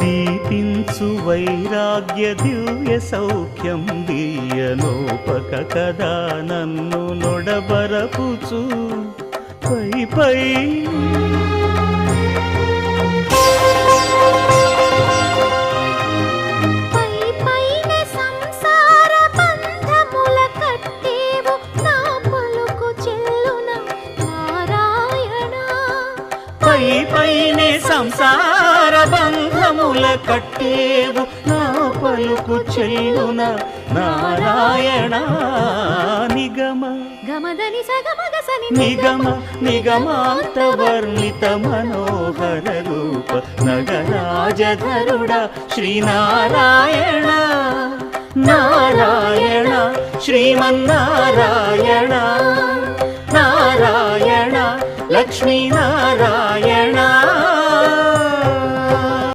దీపించు వైరాగ్య దివ్య సౌఖ్యం దీయనోపక కదా నన్ను నొడబరపుచు పై పై పైనే సంసార బంధముల కట్టేవు నా పలుకు చెల్లున నారాయణ నిగమ గమదని సగమగసని నిగమ నిగమాంత వర్ణిత మనోహర రూప నగరాజధరుడ శ్రీనారాయణ నారాయణ శ్రీమన్నారాయణ నారాయణ లక్ష్మీ నారాయణ